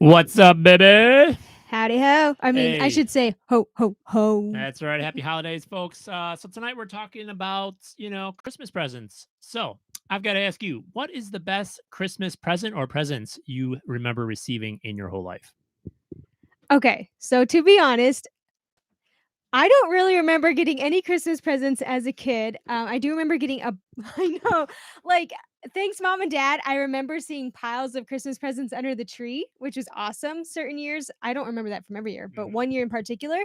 What's up, baby? Howdy ho. I mean, I Hey. should say ho, ho, ho. That's right. Happy holidays, folks. So tonight we're talking about, Christmas presents. So I've got to ask you, what is the best Christmas present or presents you remember receiving in your whole life? Okay, so to be honest, I don't really remember getting any Christmas presents as a kid. I do remember getting a, I know, like, thanks, mom and dad. I remember seeing piles of Christmas presents under the tree, which was awesome. Certain years, I don't remember that from every year, but Mhm. one year in particular,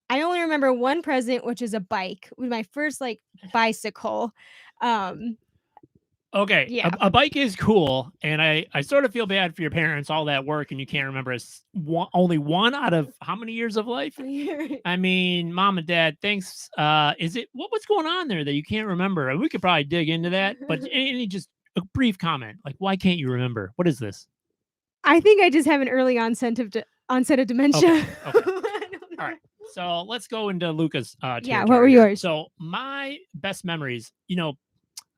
I only remember one present, which is a bike. It was my first like bicycle. Um, Okay, yeah. a bike is cool, and I sort of feel bad for your parents, all that work, and you can't remember only one out of how many years of life? I mean, mom and dad, thanks. Is it what's going on there that you can't remember? We could probably dig into that, but any just a brief comment, like why can't you remember? What is this? I think I just have an early onset of dementia. Okay, okay, I don't all know. right. So let's go into Luca's Yeah, what were territory here. yours? So my best memories,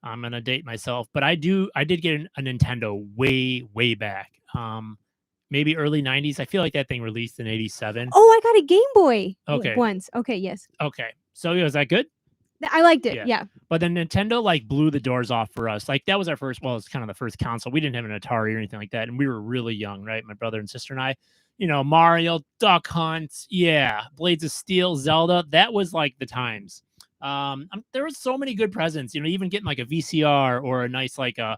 I'm gonna date myself, but I did get a Nintendo way back. Maybe early '90s. I feel like that thing released in '87. Oh, I got a Game Boy Okay, once. Okay, yes. okay. So yeah, was that good? I liked it. Yeah. Yeah. But then Nintendo like blew the doors off for us. Like that was our first, well, it's kind of the first console. We didn't have an Atari or anything like that. And we were really young, right? My brother and sister and I, Mario, Duck Hunt, yeah, Blades of Steel, Zelda. That was like the times. There was so many good presents, even getting like a VCR or a nice like a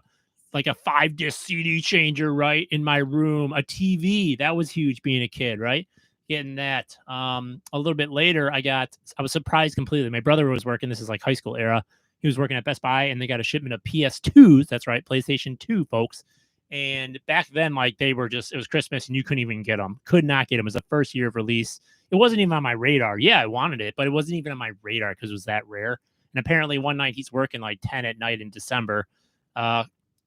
5 disc CD changer, right? In my room, a TV. That was huge being a kid, right? Getting that. A little bit later, I was surprised completely. My brother was working, this is like high school era. He was working at Best Buy and they got a shipment of PS2s. That's right, PlayStation 2, folks. And back then, like it was Christmas and you couldn't even get them. Could not get them. It was the first year of release. It wasn't even on my radar. Yeah, I wanted it, but it wasn't even on my radar because it was that rare. And apparently one night he's working like 10 at night in December. Uh,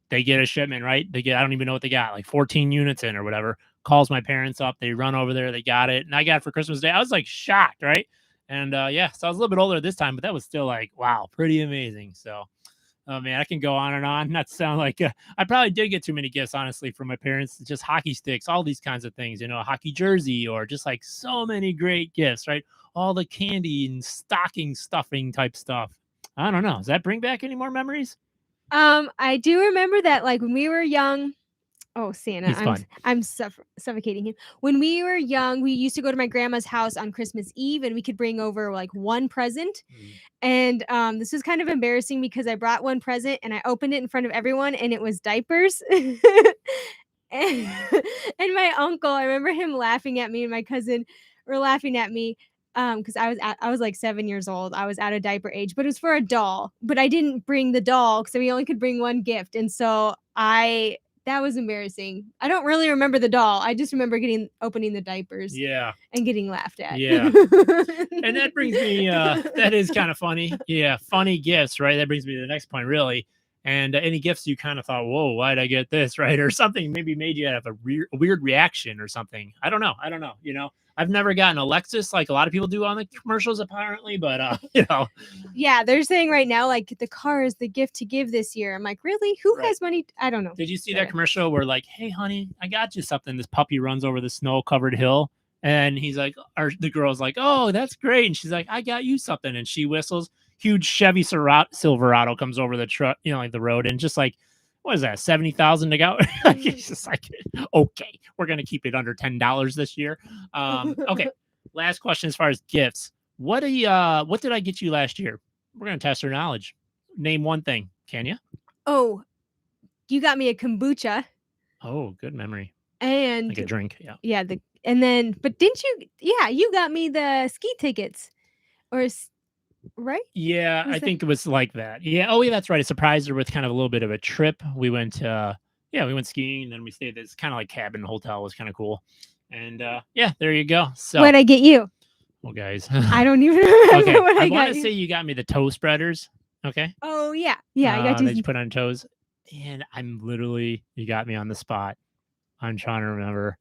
they get a shipment, right? I don't even know what they got, like 14 units in or whatever. Calls my parents up. They run over there. They got it. And I got it for Christmas Day. I was like shocked, right? And yeah, so I was a little bit older this time, but that was still like, wow, pretty amazing. So, oh man, I can go on and on. Not to sound like I probably did get too many gifts, honestly, from my parents. Just hockey sticks, all these kinds of things, a hockey jersey, or just like so many great gifts, right? All the candy and stocking stuffing type stuff. I don't know. Does that bring back any more memories? I do remember that like when we were young. Oh, Santa, He's fun. I'm suffocating him. When we were young, we used to go to my grandma's house on Christmas Eve, and we could bring over like one present. Mm. And this was kind of embarrassing because I brought one present and I opened it in front of everyone, and it was diapers. and, and my uncle, I remember him laughing at me, and my cousin were laughing at me because I was like 7 years old. I was out of diaper age, but it was for a doll. But I didn't bring the doll because we only could bring one gift, and so that was embarrassing. I don't really remember the doll. I just remember opening the diapers Yeah. and getting laughed at. Yeah. And that brings me, that is kind of funny. Yeah. Funny gifts, right? That brings me to the next point, really. And any gifts you kind of thought, whoa, why'd I get this? Right. Or something maybe made you have a weird reaction or something. I don't know. I've never gotten a Lexus like a lot of people do on the commercials, apparently. But, Yeah, they're saying right now, like, the car is the gift to give this year. I'm like, really? Who Right. has money? I don't know. Did you see that commercial where like, hey, honey, I got you something? This puppy runs over the snow covered hill. And he's like, or the girl's like, oh, that's great. And she's like, I got you something. And she whistles. Huge Chevy Silverado comes over the truck, like the road, and just like, what is that, 70,000 to go? It's just like, okay, we're gonna keep it under $10 this year. Okay. Last question as far as gifts. What did I get you last year? We're gonna test your knowledge. Name one thing, can you? Oh, you got me a kombucha Oh, good memory. and Like a drink. Yeah. but didn't you? Yeah, you got me the ski tickets, right? Yeah, Was I that? think it was like that. Yeah. Oh, yeah, that's right. I surprised her with kind of a little bit of a trip. We went, we went skiing and then we stayed at this kind of like cabin hotel. It was kind of cool. And yeah, there you go. So, What'd I get you? well, guys. I don't even remember Okay, what I I want got to you. say you got me the toe spreaders. Okay. Oh yeah, I got That you. you put on toes. And you got me on the spot. I'm trying to remember.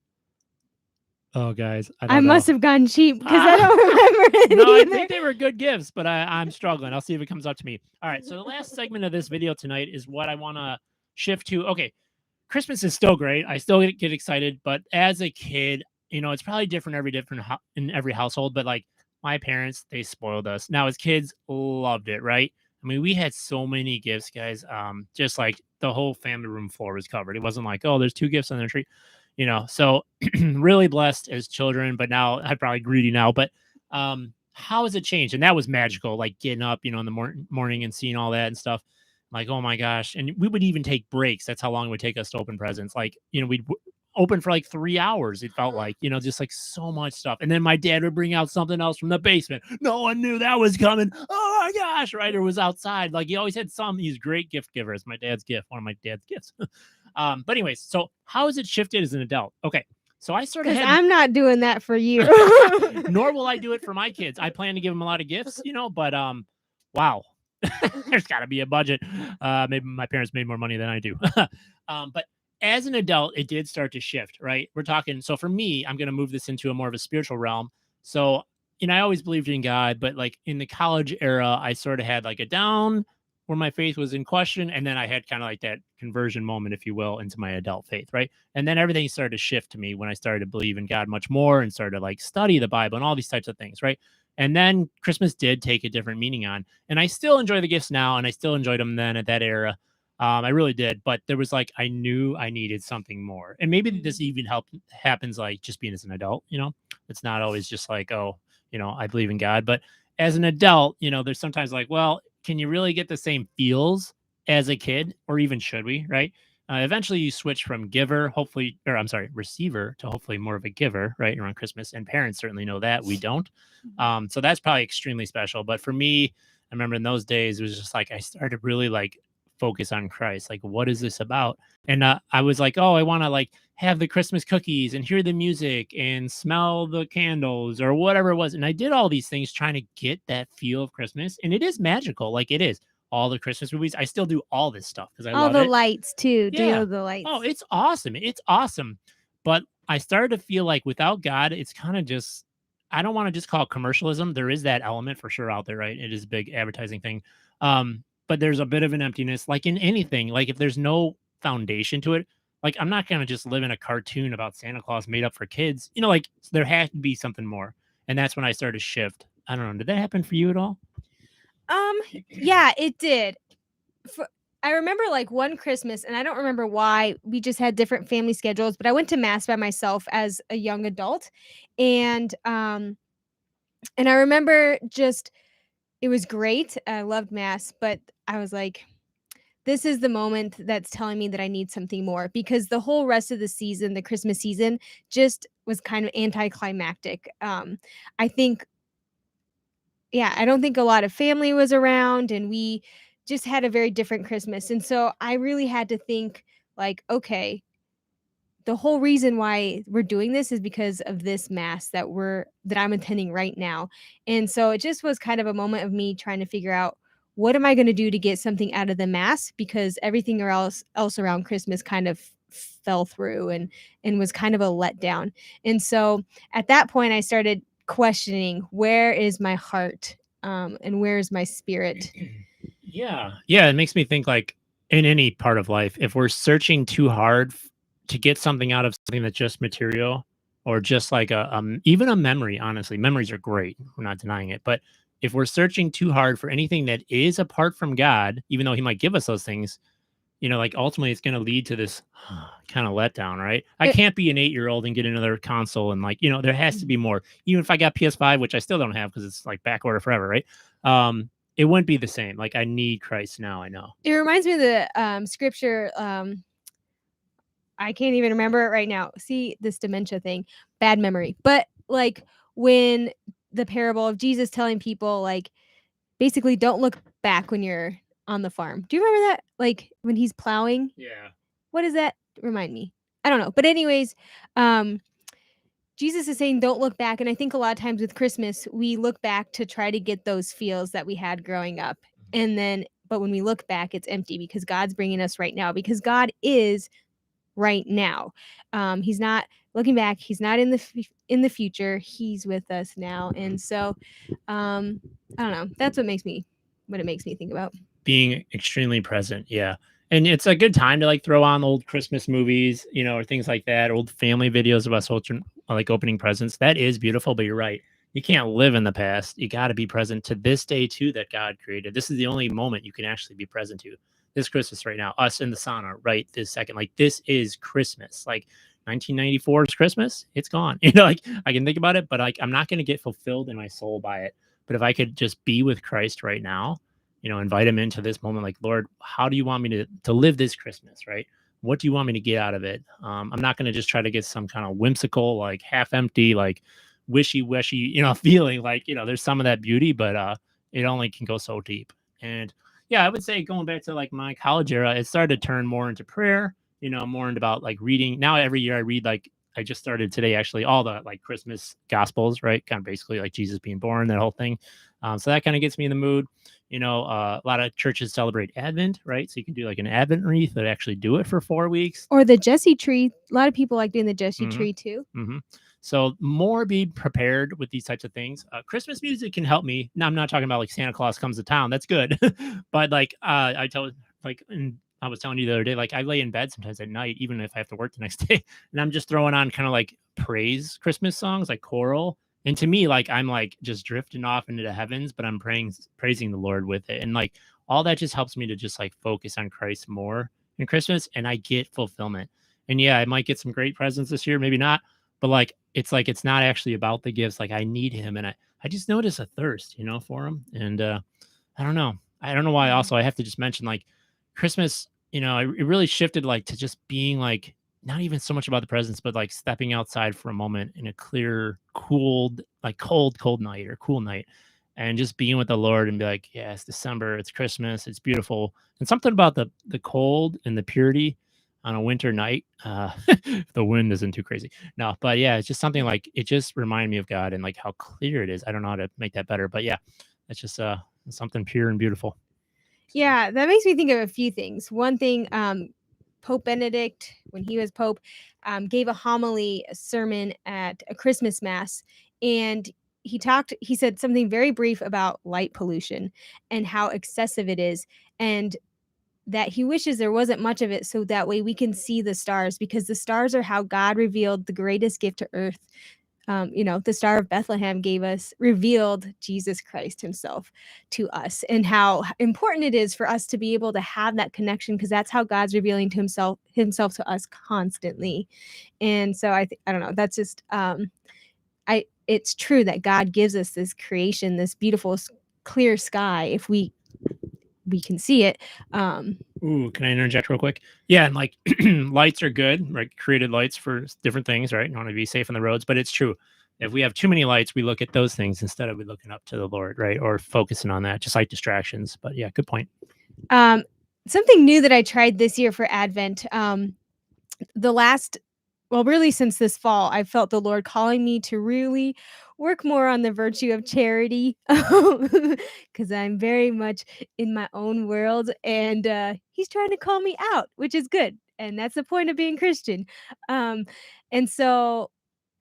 Oh, guys, I I don't know. must have gone cheap because I don't remember it No, I either. think they were good gifts, but I'm struggling. I'll see if it comes up to me. All right. So the last segment of this video tonight is what I want to shift to. Okay. Christmas is still great. I still get excited, but as a kid, it's probably different in every household. But like my parents, they spoiled us. Now as kids, loved it, right? I mean, we had so many gifts, guys. Just like the whole family room floor was covered. It wasn't like, oh, there's 2 gifts on the tree, So really blessed as children. But now I'm probably greedy now. But how has it changed? And that was magical, like getting up, in the morning and seeing all that and stuff. Like, oh my gosh. And we would even take breaks. That's how long it would take us to open presents. Like, we'd open for like 3 hours. It felt like, just like so much stuff. And then my dad would bring out something else from the basement. No one knew that was coming. Oh my gosh. Right. Or was outside. Like he always had these great gift givers. My dad's gift, one of my dad's gifts. But anyways, so how has it shifted as an adult? Okay. So I sort of Because I'm not doing that for you. nor will I do it for my kids. I plan to give them a lot of gifts, but wow. There's got to be a budget. Maybe my parents made more money than I do. But as an adult, it did start to shift, right? We're talking. So for me, I'm going to move this into a more of a spiritual realm. So, I always believed in God, but like in the college era, I sort of had like a down where my faith was in question. And then I had kind of like that conversion moment, if you will, into my adult faith, right? And then everything started to shift to me when I started to believe in God much more and started to like study the Bible and all these types of things, right? And then Christmas did take a different meaning on. And I still enjoy the gifts now, and I still enjoyed them then at that era. I really did. But there was like, I knew I needed something more. And maybe this even happens like just being as an adult, it's not always just like, oh, I believe in God. But as an adult, there's sometimes like, well, can you really get the same feels as a kid? Or even should we, right? Eventually you switch from receiver to hopefully more of a giver, right, around Christmas. And parents certainly know that. We don't. So that's probably extremely special. But for me, I remember in those days, it was just like I started really like focus on Christ. Like, what is this about? And I was like, oh, I want to like have the Christmas cookies and hear the music and smell the candles or whatever it was. And I did all these things trying to get that feel of Christmas. And it is magical. Like it is. All the Christmas movies. I still do all this stuff because I all love the it. lights too. Yeah. Do the lights. Oh, it's awesome. It's awesome. But I started to feel like without God, it's kind of just, I don't want to just call it commercialism. There is that element for sure out there, right? It is a big advertising thing. But there's a bit of an emptiness, like in anything. Like if there's no foundation to it, like I'm not going to just live in a cartoon about Santa Claus made up for kids. Like there has to be something more. And that's when I started to shift. I don't know. Did that happen for you at all? Yeah, it did. I remember like one Christmas, and I don't remember why, we just had different family schedules, but I went to mass by myself as a young adult. And I remember just it was great. I loved mass, but I was like, this is the moment that's telling me that I need something more, because the whole rest of the season, the Christmas season, just was kind of anticlimactic. I think I don't think a lot of family was around, and we just had a very different Christmas. And so I really had to think like, okay, the whole reason why we're doing this is because of this mass that I'm attending right now. And so it just was kind of a moment of me trying to figure out, what am I going to do to get something out of the mass, because everything else around Christmas kind of fell through and was kind of a letdown. And so at that point I started questioning, where is my heart, and where is my spirit? Yeah. It makes me think like in any part of life, if we're searching too hard to get something out of something that's just material, or just like even a memory, honestly, memories are great. We're not denying it. But if we're searching too hard for anything that is apart from God, even though he might give us those things, like ultimately it's going to lead to this kind of letdown, right? I can't be an 8-year-old and get another console. And like, there has to be more. Even if I got PS5, which I still don't have because it's like back order forever, right? It wouldn't be the same. Like I need Christ now. I know. It reminds me of the scripture. I can't even remember it right now. See, this dementia thing, bad memory. But like when the parable of Jesus telling people, like, basically don't look back when you're on the farm. Do you remember that? Like when he's plowing? Yeah. What does that remind me? I don't know. But anyways, Jesus is saying don't look back. And I think a lot of times with Christmas, we look back to try to get those feels that we had growing up. But when we look back, it's empty, because God's bringing us right now, because God is right now. He's not looking back. He's not in the future. He's with us now. And so, I don't know. That's what it makes me think about. Being extremely present. Yeah. And it's a good time to like throw on old Christmas movies, or things like that, old family videos of us like opening presents. That is beautiful, but you're right. You can't live in the past. You got to be present to this day too that God created. This is the only moment you can actually be present to. This Christmas right now, us in the sauna right this second. Like this is Christmas. Like 1994's Christmas, it's gone. Like I can think about it, but like I'm not going to get fulfilled in my soul by it. But if I could just be with Christ right now, invite him into this moment. Like, Lord, how do you want me to live this Christmas? Right. What do you want me to get out of it? I'm not going to just try to get some kind of whimsical, like half empty, like wishy-washy, feeling like, there's some of that beauty, but it only can go so deep. And yeah, I would say going back to like my college era, it started to turn more into prayer, more into about like reading. Now every year I read like I just started today actually all the like Christmas gospels, right? Kind of basically like Jesus being born, that whole thing. So that kind of gets me in the mood. A lot of churches celebrate Advent, right? So you can do like an Advent wreath that actually do it for 4 weeks. Or the Jesse tree. A lot of people like doing the Jesse Mhm. tree too. So more be prepared with these types of things. Christmas music can help me. Now I'm not talking about like Santa Claus comes to town. That's good, but like I was telling you the other day, like I lay in bed sometimes at night, even if I have to work the next day, and I'm just throwing on kind of like praise Christmas songs, like choral. And to me, like I'm like just drifting off into the heavens, but I'm praising the Lord with it. And like all that just helps me to just like focus on Christ more in Christmas, and I get fulfillment. And yeah, I might get some great presents this year, maybe not, but like it's not actually about the gifts. Like I need him, and I just notice a thirst, for him. And I don't know. I don't know why. Mhm. Also, I have to just mention like Christmas, it really shifted like to just being like not even so much about the presents, but like stepping outside for a moment in a clear, cooled, like cold night or cool night, and just being with the Lord and be like, yeah, it's December, it's Christmas, it's beautiful. And something about the cold and the purity on a winter night. If the wind isn't too crazy. No, but yeah, it's just something like it just reminded me of God and like how clear it is. I don't know how to make that better, but yeah, it's just something pure and beautiful. Yeah, that makes me think of a few things. One thing, Pope Benedict, when he was Pope, gave a homily, a sermon at a Christmas mass, and he said something very brief about light pollution and how excessive it is, and that he wishes there wasn't much of it so that way we can see the stars because the stars are how God revealed the greatest gift to earth. The Star of Bethlehem revealed Jesus Christ himself to us, and how important it is for us to be able to have that connection because that's how God's revealing to himself to us constantly. And so I don't know, that's just I it's true that God gives us this creation, this beautiful clear sky if we can see it. Ooh, can I interject real quick? Yeah, and like lights are good, right? Created lights for different things, right? You want to be safe on the roads, but it's true. If we have too many lights, we look at those things instead of looking up to the Lord, right? Or focusing on that, just like distractions. But yeah, good point. Um, Something new that I tried this year for Advent, the last well, really since this fall, I felt the Lord calling me to really work more on the virtue of charity, because I'm very much in my own world, and He's trying to call me out, which is good, and that's the point of being Christian. Um, and so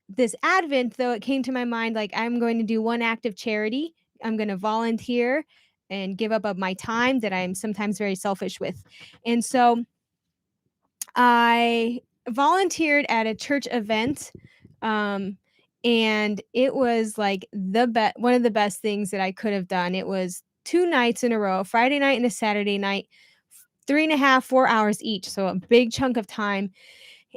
this Advent, though, it came to my mind like I'm going to do one act of charity. I'm going to volunteer and give up of my time that I'm sometimes very selfish with. And so I volunteered at a church event, um, and it was like one of the best things that I could have done. It was 2 nights in a row, a Friday night and a Saturday night, 3.5, 4 hours each, so a big chunk of time.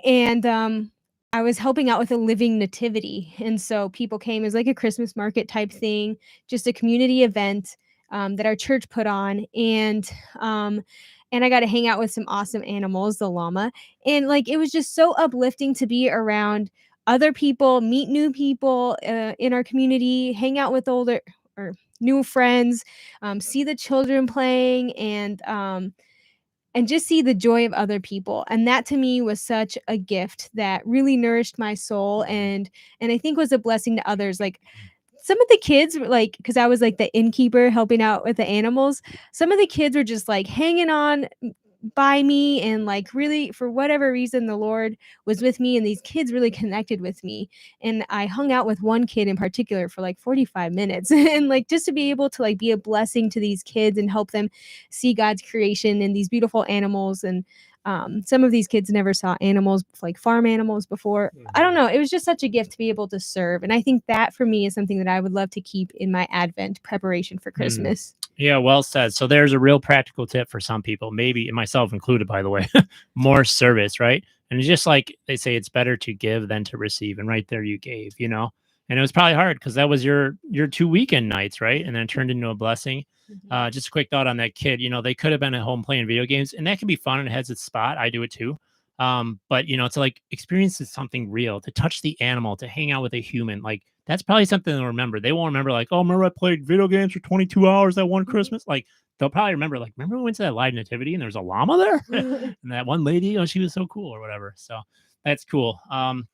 And, I was helping out with a living nativity, and so people came as like a Christmas market type thing, just a community event, that our church put on, and I got to hang out with some awesome animals, the llama, and, like, it was just so uplifting to be around other people, meet new people, in our community, hang out with older or new friends, see the children playing, and just see the joy of other people, and that to me was such a gift that really nourished my soul and I think was a blessing to others. Like, some of the kids were like, because I was like the innkeeper helping out with the animals, some of the kids were just like hanging on by me, and like really for whatever reason the Lord was with me and these kids really connected with me, and I hung out with one kid in particular for like 45 minutes and like just to be able to like be a blessing to these kids and help them see God's creation and these beautiful animals. And some of these kids never saw animals, like farm animals, before. I don't know. It was just such a gift to be able to serve. And I think that for me is something that I would love to keep in my Advent preparation for Christmas. Yeah, well said. So there's a real practical tip for some people, maybe myself included, by the way, more service, right? And it's just like they say, it's better to give than to receive. And right there, you gave, you know, and it was probably hard because that was your 2 weekend nights, right? And then it turned into a blessing. Just a quick thought on that kid. You know, they could have been at home playing video games, and that can be fun and it has its spot. I do it too. But you know, to like experience something real, to touch the animal, to hang out with a human, like that's probably something they'll remember. They won't remember like, oh, remember I played video games for 22 hours that one Christmas. Like they'll probably remember, like, remember we went to that live nativity and there was a llama there, and that one lady, oh, she was so cool or whatever. So that's cool.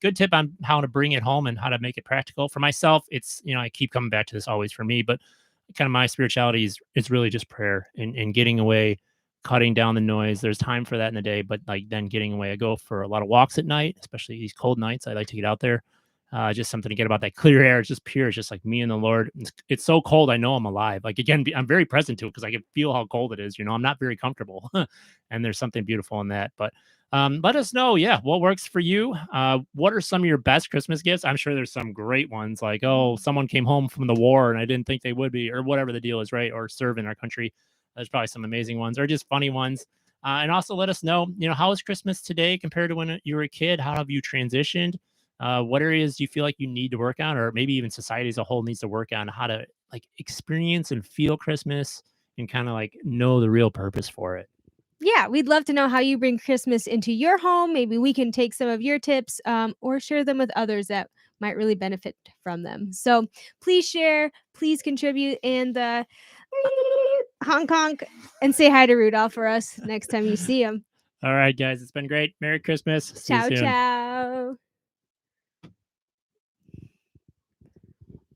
Good tip on how to bring it home and how to make it practical. For myself, it's, you know, I keep coming back to this always for me, but kind of my spirituality is really just prayer and getting away, cutting down the noise. There's time for that in the day, but like then getting away. I go for a lot of walks at night, especially these cold nights. I like to get out there. Just something to get about that clear air. It's just pure. It's just like me and the Lord. It's so cold. I know I'm alive. Like again, I'm very present to it because I can feel how cold it is. You know, I'm not very comfortable, and there's something beautiful in that. But let us know, yeah, what works for you. What are some of your best Christmas gifts? I'm sure there's some great ones, like, oh, someone came home from the war and I didn't think they would be, or whatever the deal is, right? Or serve in our country. There's probably some amazing ones, or just funny ones. And also let us know, you know, how is Christmas today compared to when you were a kid? How have you transitioned? What areas do you feel like you need to work on, or maybe even society as a whole needs to work on how to like experience and feel Christmas and kind of like know the real purpose for it? Yeah, we'd love to know how you bring Christmas into your home. Maybe we can take some of your tips, or share them with others that might really benefit from them. So please share, please contribute, and honk honk, and say hi to Rudolph for us next time you see him. All right, guys, it's been great. Merry Christmas. See you Ciao, soon. ciao.